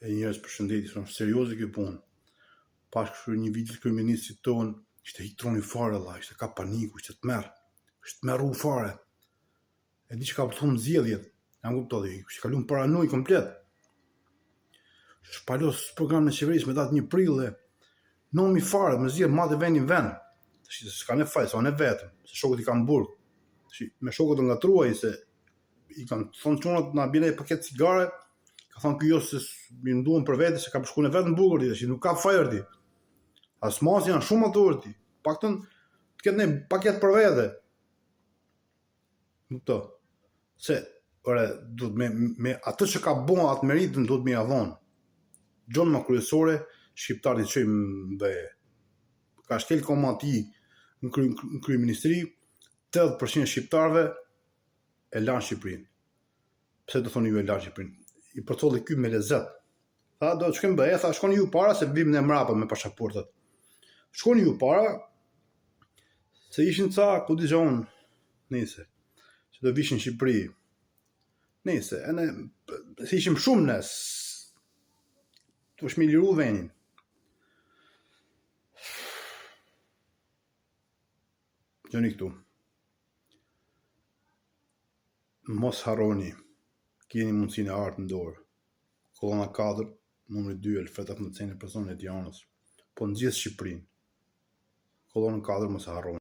E njerëz përshëndetje, shumë serioze kjo punë. Pas kështu një video të kryeministit ton, ishte hitroni fare valla, ishte ka paniku, ishte tmerr. Ishte tmerru fare. E di që ka thonë zgjedhjet. Jam kuptoj, ishte kaluar paranoj komplet. Shpalos program në qeverisë me datë 1 prill dhe nomi fare, më zgjedh madhe vendin vend. Tash s'ka ne faj, sa ne vetëm, se shokët i kanë burg. Me shokët të ngatruaj se i kanë thonë çunat na bën një paketë cigare, ka thonë ky jo se mi nduan për vete se ka shku në vetë në Bukur tash, nuk ka fajër ti. Asmos janë shumë ato ti. Paktën të ketë një paketë për vete. Kupto. Se ore duhet me atë që ka bën atë meritën duhet më ia dhon. Gjon më kryesore shqiptarit të çojmë dhe ka shkel komati në kryeministri, 80% shqiptarëve e lanë Shqipërinë. Pse do thoni ju e lanë Shqipërinë? I përcolli ky me lezet. Tha do të shkojmë BE, tha shkoni ju para se vim ne mrapa me pasaportat. Shkoni ju para se ishin ca ku dijon nëse që do vishin në Shqipëri. Nëse, se ishim shumë nes. Tu shmi liru venin. Gjoni këtu. Mos harroni, keni mundësinë e artë në dorë. Kolona 4, numri 2, Elfreta Fëndëceni, personin e Tiranës. Po në gjithë Shqipërinë. Kolona 4 mos harroni.